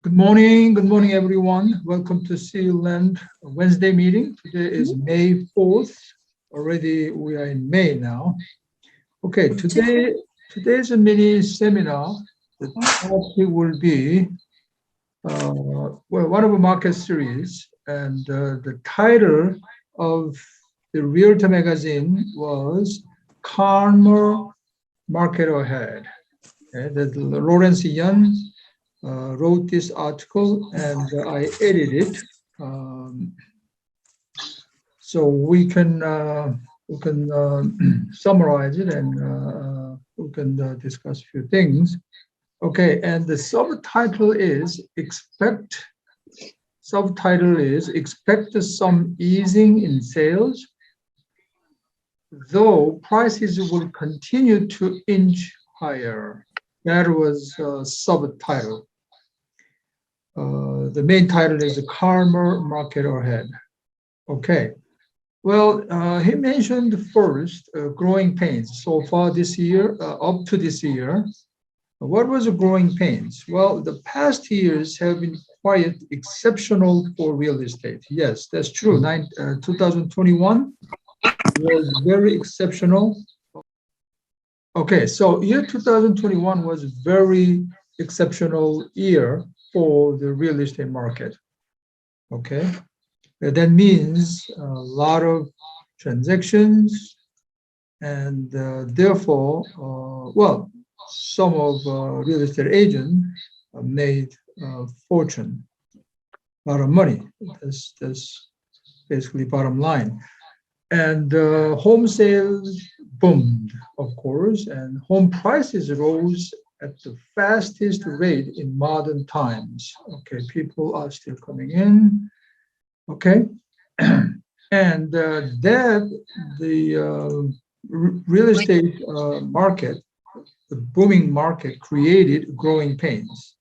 Good morning, everyone. Welcome to CU Land Wednesday meeting. Today is May 4th. Already we are in May now. Okay, today's a mini seminar. The topic will be one of a market series, and the title of the Realtor magazine was Calmer Market Ahead. Okay, that Lawrence Yun wrote this article, and I edited it, so we can summarize it, and we can discuss a few things. Okay, and the subtitle is expect some easing in sales, though prices will continue to inch higher. That was subtitle. The main title is the Calmer Market Ahead. Okay. Well, he mentioned first growing pains so far this year, up to this year. What was the growing pains? Well, the past years have been quite exceptional for real estate. Yes, that's true. 2021 was very exceptional. Okay, so year 2021 was a very exceptional year for the real estate market. Okay, that means a lot of transactions, and therefore, well, some of real estate agents made a fortune, a lot of money. That's basically bottom line. And home sales boomed, of course, and home prices rose at the fastest rate in modern times. Okay, people are still coming in. Okay, and that the real estate market, the booming market, created growing pains,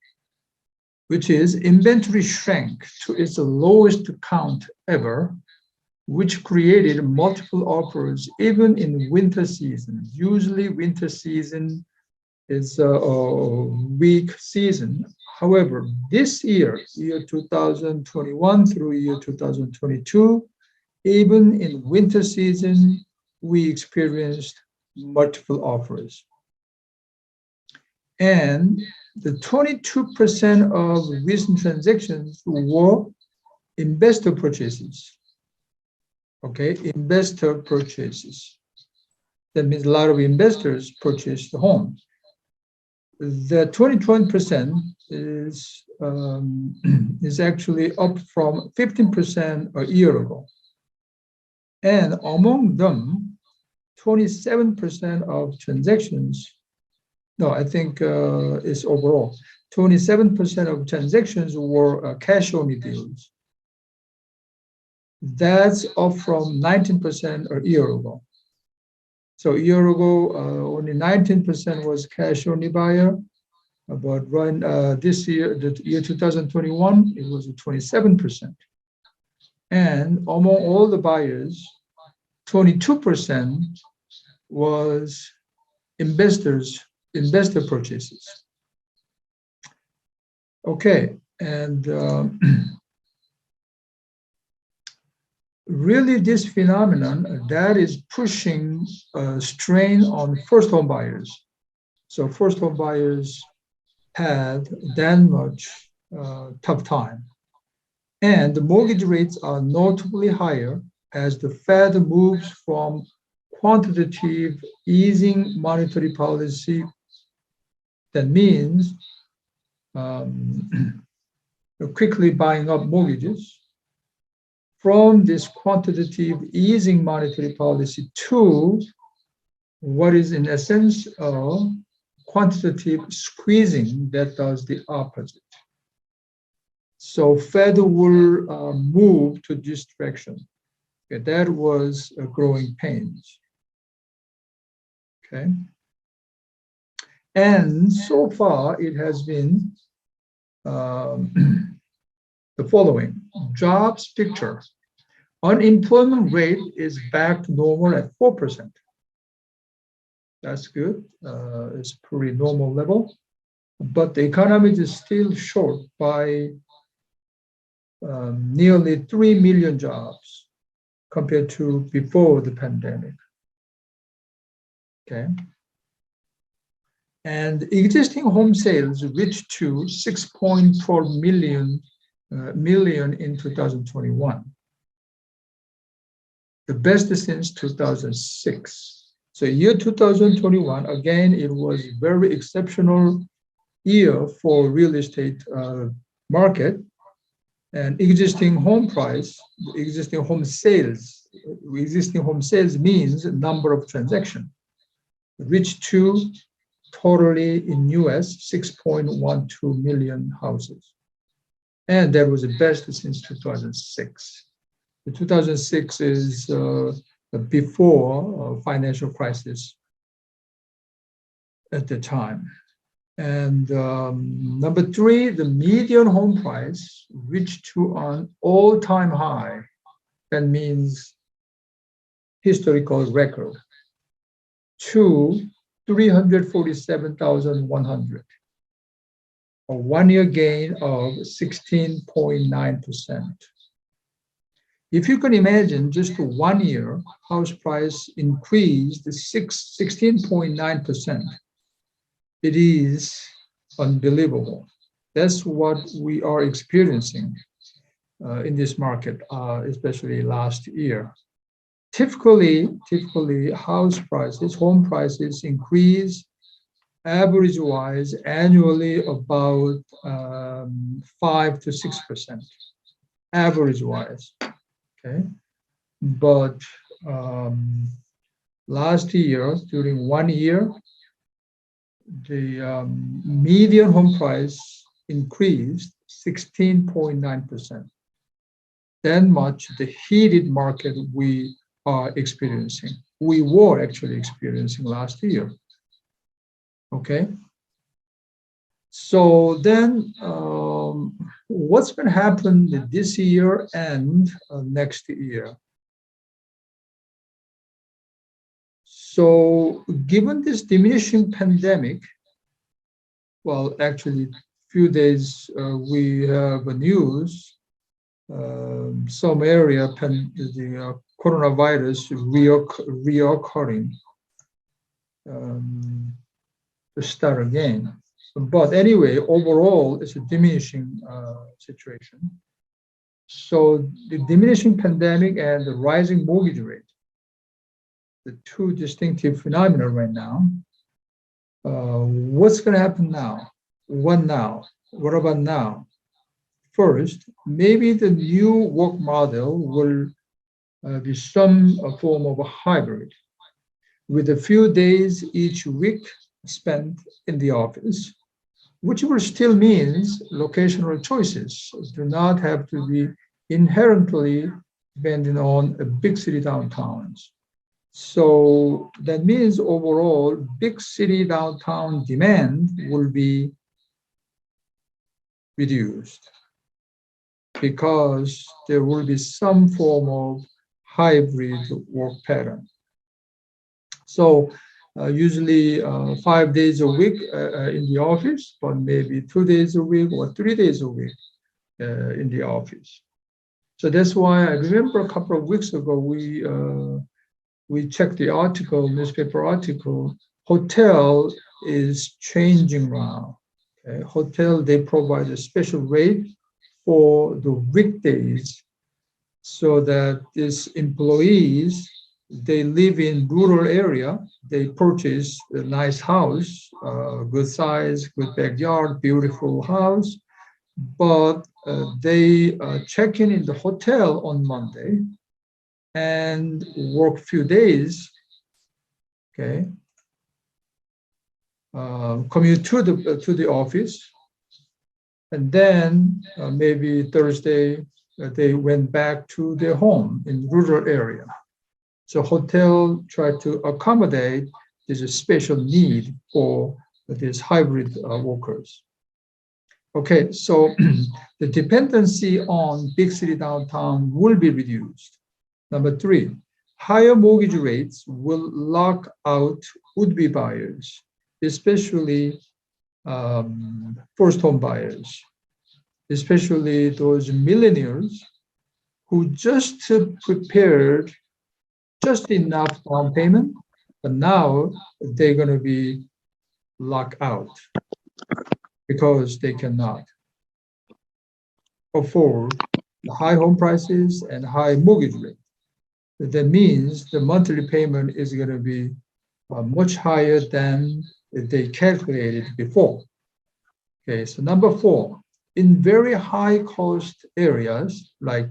which is inventory shrank to its lowest count ever, which created multiple offers even in winter season. Usually winter season is a weak season. However, this year 2021 through year 2022, even in winter season, we experienced multiple offers. And the 22% of recent transactions were investor purchases. Okay, investor purchases. That means a lot of investors purchased the homes. The 21% is actually up from 15% a year ago. And among them, 27% of transactions, no, I think it's overall, 27% of transactions were cash-only deals. That's up from 19% a year ago. So a year ago, only 19% was cash-only buyer, but this year, the year 2021, it was 27%. And among all the buyers, 22% was investor purchases. Okay, and really this phenomenon that is pushing a strain on first home buyers. So first home buyers had that much tough time. And the mortgage rates are notably higher as the Fed moves from quantitative easing monetary policy. That means quickly buying up mortgages, from this quantitative easing monetary policy to what is in essence a quantitative squeezing that does the opposite. So Fed will move to this direction. Okay, that was a growing pains. Okay, and so far it has been the following. Jobs picture. Unemployment rate is back to normal at 4%. That's good. It's pretty normal level. but the economy is still short by nearly 3 million jobs compared to before the pandemic. Okay. And existing home sales reached to 6.4 million in 2021. The best since 2006. So year 2021, again, it was very exceptional year for real estate market, and existing home sales means number of transactions, reached to totally in US 6.12 million houses. And that was the best since 2006. The 2006 is before financial crisis at the time. And number three, the median home price reached to an all-time high. That means historical record, to 347,100, a one-year gain of 16.9%. If you can imagine, just 1 year, house price increased 16.9%. It is unbelievable. That's what we are experiencing in this market, especially last year. Typically, home prices increase average-wise annually about 5 to 6%, average-wise. Okay, but last year, during 1 year, the median home price increased 16.9%. That much the heated market we are experiencing. We were actually experiencing last year. Okay. So then what's going to happen this year and next year? So given this diminishing pandemic, well, actually few days we have a news, some area the coronavirus reoccurring to start again. But anyway, overall, it's a diminishing situation. So the diminishing pandemic and the rising mortgage rate, the two distinctive phenomena right now. What's going to happen now? What now? What about now? First, maybe the new work model will be some form of a hybrid, with a few days each week spent in the office, which will still means locational choices do not have to be inherently dependent on big city downtowns. So that means overall, big city downtown demand will be reduced because there will be some form of hybrid work pattern. So usually 5 days a week in the office, but maybe 2 days a week or 3 days a week in the office. So that's why I remember a couple of weeks ago, we checked the article, newspaper article, hotel is changing now. Okay? Hotel, they provide a special rate for the weekdays so that these employees, they live in rural area, they purchase a nice house, good size, good backyard, beautiful house, but they check in the hotel on Monday and work few days, okay, commute to the office, and then maybe Thursday they went back to their home in rural area. So hotel try to accommodate this special need for these hybrid workers. Okay, so the dependency on big city downtown will be reduced. Number three, higher mortgage rates will lock out would-be buyers, especially first home buyers, especially those millennials who just prepared just enough down payment, but now they're going to be locked out because they cannot afford the high home prices and high mortgage rate. That means the monthly payment is going to be much higher than they calculated before. Okay, so number 4, in very high cost areas like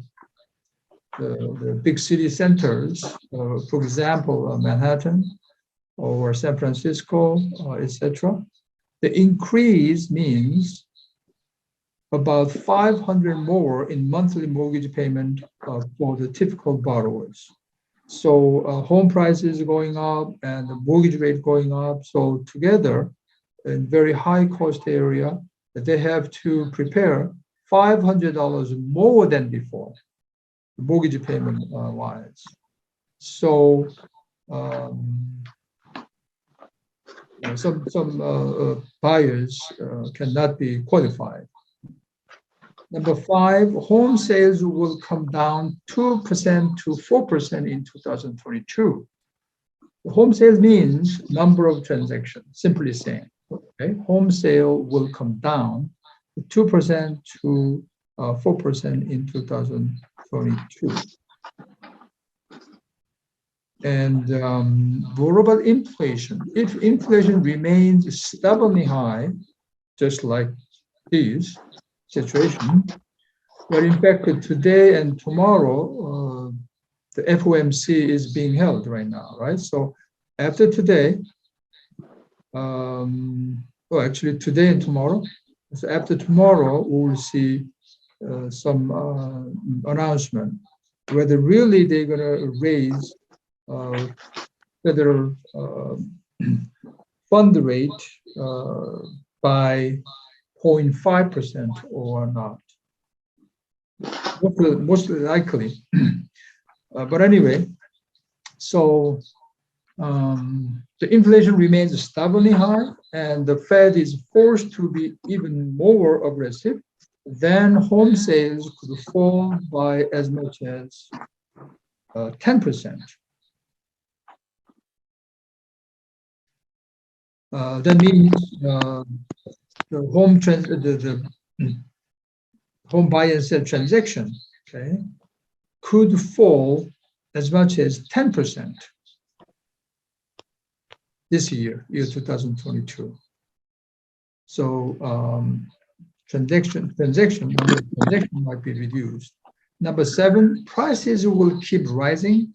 the big city centers, for example, Manhattan or San Francisco, etc., the increase means about 500 more in monthly mortgage payment for the typical borrowers. So home prices going up and the mortgage rate going up. So together, in very high cost area, they have to prepare $500 more than before, mortgage payment wise. So some buyers cannot be qualified. Number 5, home sales will come down 2% to 4% in 2022. Home sales means number of transactions, simply saying. Okay, home sale will come down 2% to 4% in 2022. And what about inflation? If inflation remains stubbornly high, just like this situation, but in fact today and tomorrow, the FOMC is being held right now, right? So after today, well, actually today and tomorrow. So after tomorrow, we will see some announcement whether really they're going to raise federal fund rate by 0.5% or not. Most likely. But anyway, so the inflation remains stubbornly high, and the Fed is forced to be even more aggressive. Then home sales could fall by as much as 10%. That means the home buy and sell transaction, okay, could fall as much as 10% this year 2022. So transaction might be reduced. Number 7, prices will keep rising,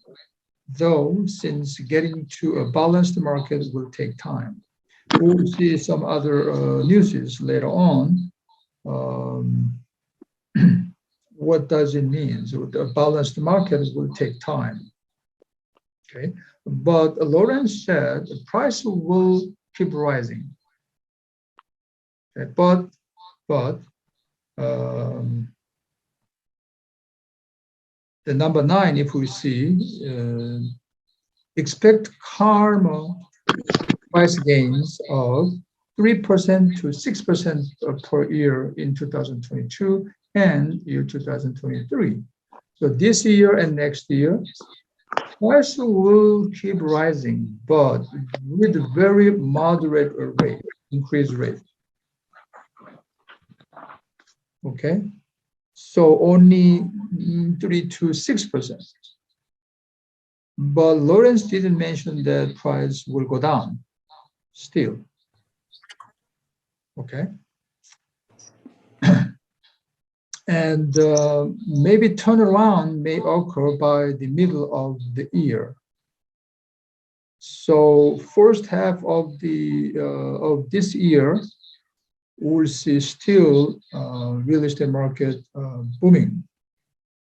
though since getting to a balanced market will take time. We'll see some other news later on. What does it mean? So the balanced market will take time. Okay, but Lawrence said the price will keep rising. Okay, but the number 9, if we see, expect calmer price gains of 3% to 6% per year in 2022 and year 2023. So this year and next year, price will keep rising, but with a very moderate rate, increase rate. Okay, so only 3 to 6%. But Lawrence didn't mention that price will go down still. Okay. And maybe turnaround may occur by the middle of the year. So first half of this year, we'll see still real estate market booming.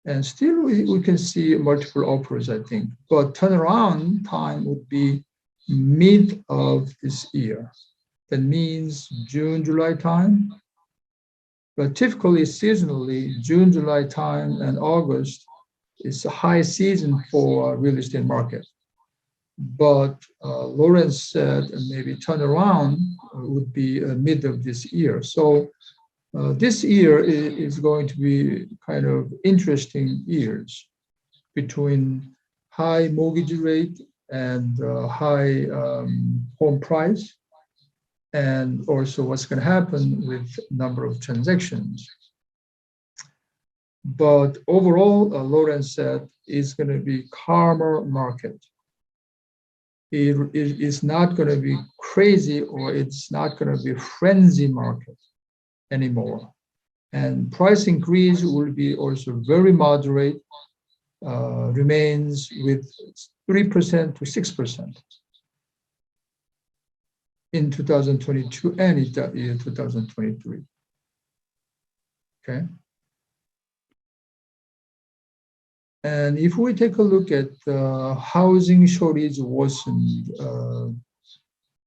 And still we can see multiple offers, I think. But turnaround time would be mid of this year. That means June, July time. But typically, seasonally, June, July time and August is a high season for real estate market. But Lawrence said maybe turnaround would be mid of this year. So this year is going to be kind of interesting years between high mortgage rate and high home price, and also what's going to happen with number of transactions. But overall, Lawrence said, it's going to be calmer market. It is not going to be crazy, or it's not going to be frenzy market anymore. And price increase will be also very moderate, remains with 3% to 6% in 2022 and in 2023. Okay. And if we take a look at housing shortage worsened,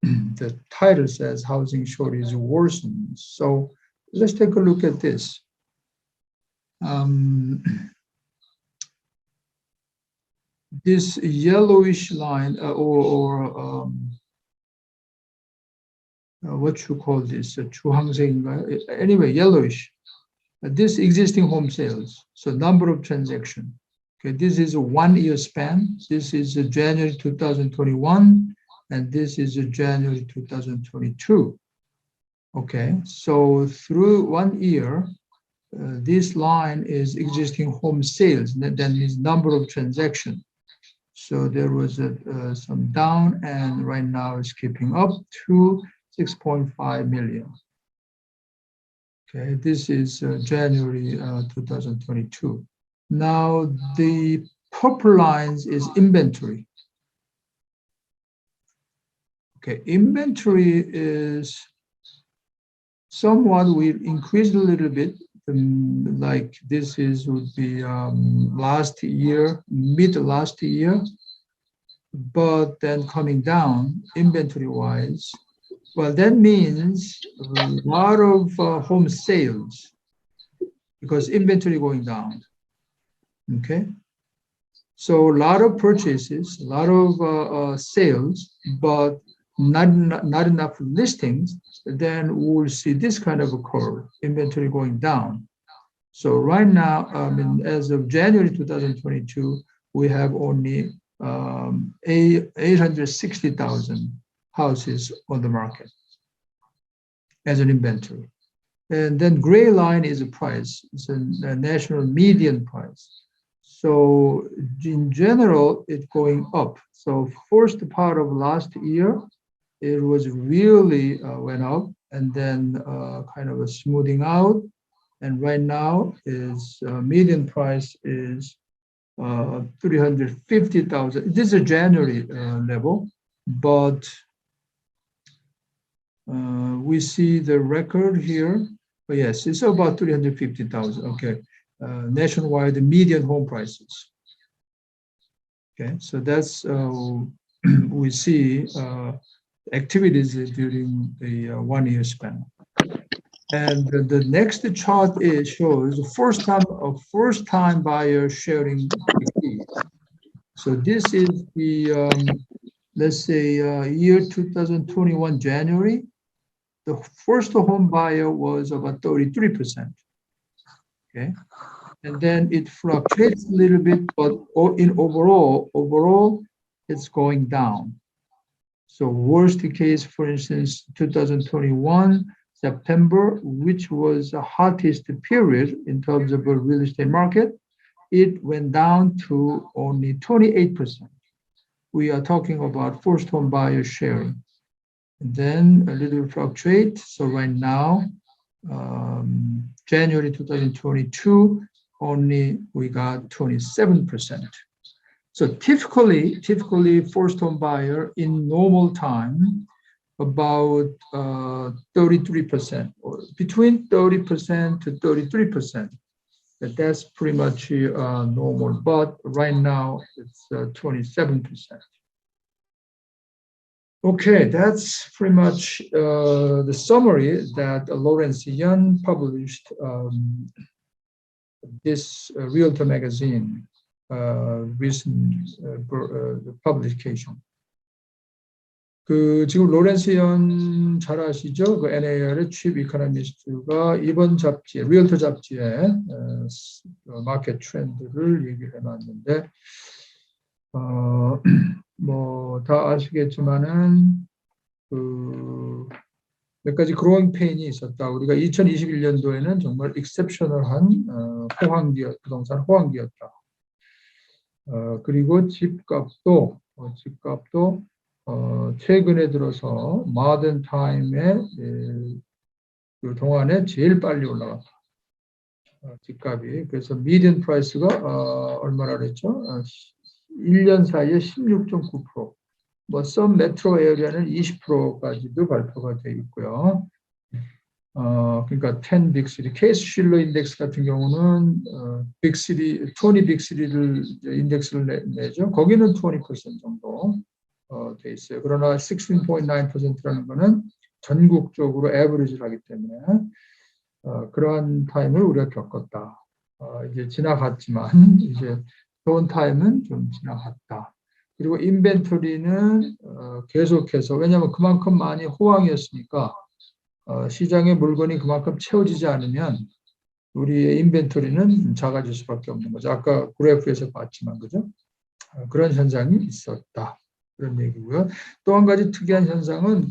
the title says housing shortage worsens. So let's take a look at this. This yellowish line, what you call this, 주황색, anyway, yellowish. This existing home sales, so number of transactions. Okay, this is a 1 year span. This is January 2021, and this is January 2022. Okay, so through 1 year, this line is existing home sales. That means number of transactions. So there was some down, and right now it's keeping up to 6.5 million. Okay, this is January 2022. Now the purple lines is inventory. Okay, inventory is somewhat, we increased a little bit. Like this is would be last year, mid last year, but then coming down inventory wise. Well, that means a lot of home sales because inventory going down. Okay, so a lot of purchases, a lot of sales, but not enough listings. Then we'll see this kind of a curve, inventory going down. So right now, as of January 2022, we have only 860,000 houses on the market as an inventory. And then gray line is a price. It's a national median price. So in general, it's going up. So first part of last year, it was really went up, and then kind of a smoothing out. And right now is median price is 350,000. This is a January level, but we see the record here. But yes, it's about 350,000. Okay, nationwide median home prices. Okay, so that's we see activities during the 1 year span. And the next chart shows first time buyer sharing the keys. So this is the let's say year 2021 January. The first home buyer was about 33%. Okay, and then it fluctuates a little bit, but in overall it's going down. So worst case, for instance, 2021 September, which was the hottest period in terms of the real estate market, it went down to only 28%. We are talking about first home buyer sharing. And then a little fluctuate. So right now, January 2022, only we got 27%. So typically first home buyer in normal time, about 33%, or between 30% to 33%. That's pretty much normal, but right now it's 27%. Okay, that's pretty much the summary that Lawrence Yun published this Realtor magazine recent publication. 지금 로렌스 연 잘 아시죠? 그 NAR의 칩 이코노미스트가 이번 잡지에, 리얼터 잡지에 마켓 트렌드를 얘기를 해놨는데, 뭐 다 아시겠지만은 몇 가지 그로잉 페인이 있었다. 우리가 2021년도에는 정말 익셉셔널한 부동산 호황기였다. 그리고 집값도 최근에 들어서 모던 타임에 그 동안에 제일 빨리 올라갔다. 집값이. 그래서 미디언 프라이스가 얼마나 그랬죠? 1년 사이에 16.9%. 뭐 썸 메트로 에어리아는 20%까지도 발표가 되어 있고요. 그러니까 10 빅시리, 케이스 쉴러 인덱스 같은 경우는 빅시리, 20 빅시리를 인덱스를 내죠. 거기는 20% 정도 돼 있어요. 그러나 16.9%라는 거는 전국적으로 에버리지를 하기 때문에 그러한 타임을 우리가 겪었다. 이제 지나갔지만 이제 좋은 타임은 좀 지나갔다. 그리고 인벤토리는 계속해서, 왜냐하면 그만큼 많이 호황이었으니까 시장의 물건이 그만큼 채워지지 않으면 우리의 인벤토리는 작아질 수밖에 없는 거죠. 아까 그래프에서 봤지만, 그죠? 그런 현상이 있었다. 그런 얘기고요. 또 한 가지 특이한 현상은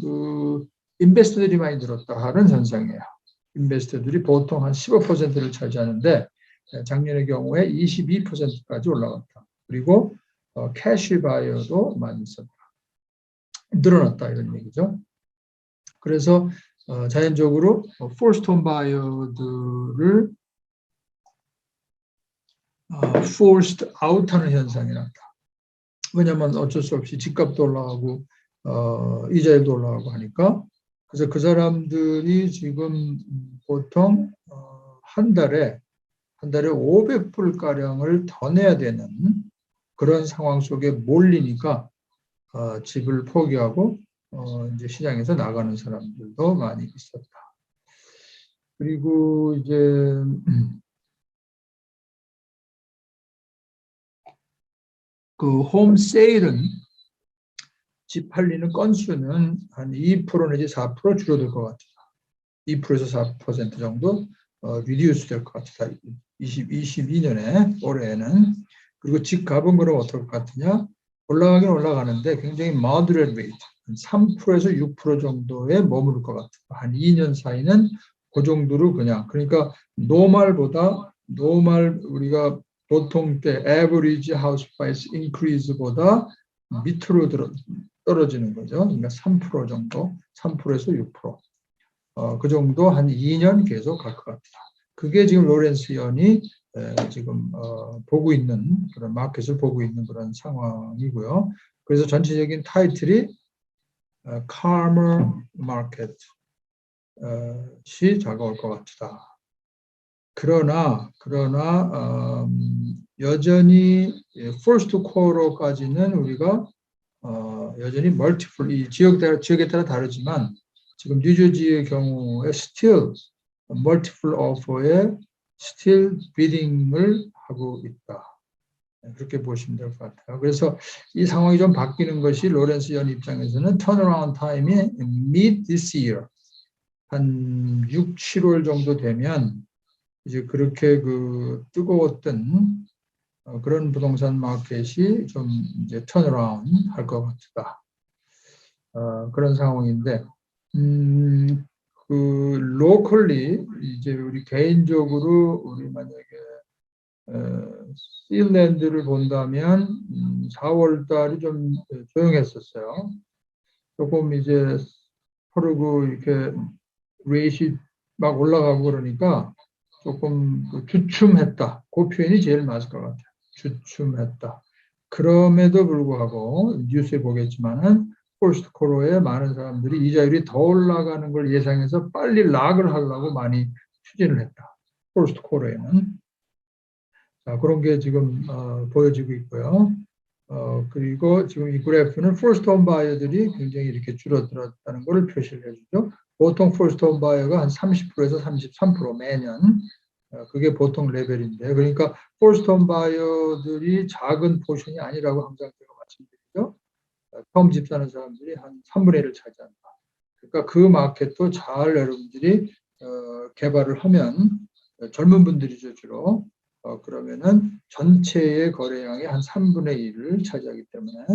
인베스터들이 많이 늘었다 하는 현상이에요. 인베스터들이 보통 한 15%를 차지하는데 작년의 경우에 22%까지 올라갔다. 그리고 캐시 바이어도 많이 있었다. 늘어났다 이런 얘기죠. 그래서 자연적으로 포스트 홈 바이어들을 forced out 하는 현상이 났다. 왜냐하면 어쩔 수 없이 집값도 올라가고 이자율도 올라가고 하니까. 그래서 그 사람들이 지금 보통 한 달에 500불가량을 더 내야 되는 그런 상황 속에 몰리니까 집을 포기하고 이제 시장에서 나가는 사람들도 많이 있었다. 그리고 이제 그 홈 세일은 집 팔리는 건수는 한 2% 내지 4% 줄어들 것 같아요. 2%에서 4% 정도 리듀스 될 것 같아요. 2022년에 올해는. 그리고 집값은 그럼 어떨 것 같으냐? 올라가긴 올라가는데 굉장히 moderate rate, 3%에서 6% 정도에 머무를 것 같아요. 한 2년 사이는 그 정도로 그냥, 그러니까 노멀 우리가 보통 때 average house price increase보다 밑으로 떨어지는 거죠. 그러니까 3% 정도, 3%에서 6%. 그 정도 한 2년 계속 갈 것 같다. 그게 지금 로렌스 연이 지금 보고 있는 그런 마켓을 보고 있는 그런 상황이고요. 그래서 전체적인 타이틀이 calmer market이 다가올 것 같다. 그러나 여전히 first quarter까지는 우리가 여전히 멀티플, 이 지역에 따라 다르지만 지금 뉴저지의 경우에 still multiple offer에 still bidding을 하고 있다. 그렇게 보시면 될 것 같아요. 그래서 이 상황이 좀 바뀌는 것이 로렌스 연 입장에서는 턴어라운드 타임이 mid this year, 한 6, 7월 정도 되면 이제 그렇게 뜨거웠던 그런 부동산 마켓이 좀 이제 턴어라운드 할 것 같다. 그런 상황인데, 로컬리 이제 우리 개인적으로 우리 만약에 실랜드를 본다면 4월 달이 좀 조용했었어요. 조금 이제 서로 이렇게 레이시 막 올라가고 그러니까 조금 주춤했다. 그 표현이 제일 맞을 것 같아요. 주춤했다. 그럼에도 불구하고 뉴스에 보겠지만은 포스트 코로에 많은 사람들이 이자율이 더 올라가는 걸 예상해서 빨리 락을 하려고 많이 추진을 했다. 포스트 코로에는. 자, 그런 게 지금 보여지고 있고요. 그리고 지금 이 그래프는 first home buyer들이 굉장히 이렇게 줄어들었다는 것을 표시를 해주죠. 보통 first home buyer가 한 30%에서 33% 매년. 그게 보통 레벨인데, 그러니까 first home buyer들이 작은 포션이 아니라고 항상 제가 말씀드리죠. 처음 집 사는 사람들이 한 3분의 1을 차지한다. 그러니까 그 마켓도 잘 여러분들이 개발을 하면 젊은 분들이죠 주로. 그러면은 전체의 거래량의 한 3분의 1을 차지하기 때문에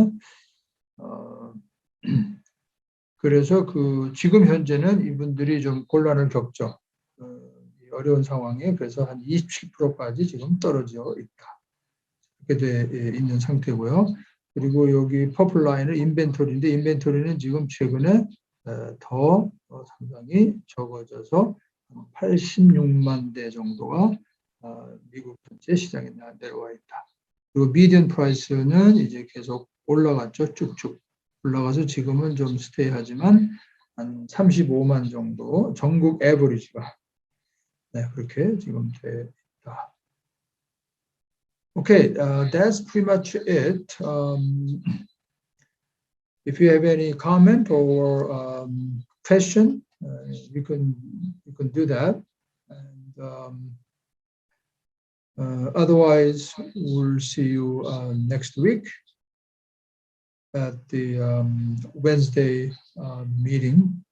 그래서 그 지금 현재는 이분들이 좀 곤란을 겪죠. 어려운 상황에 그래서 한 27%까지 지금 떨어져 있다. 이렇게 돼 있는 상태고요. 그리고 여기 퍼플 라인은 인벤토리인데 인벤토리는 지금 최근에 더 상당히 적어져서 86만 대 정도가 미국 전체 시장에 내려와 있다. 그리고 미디언 프라이스는 이제 계속 올라갔죠. 쭉쭉 올라가서 지금은 좀 스테이하지만 한 35만 정도 전국 에버리지가 그렇게 지금 돼 있다. Okay, that's pretty much it. If you have any comment or question, you can do that. And otherwise, we'll see you next week at the Wednesday meeting.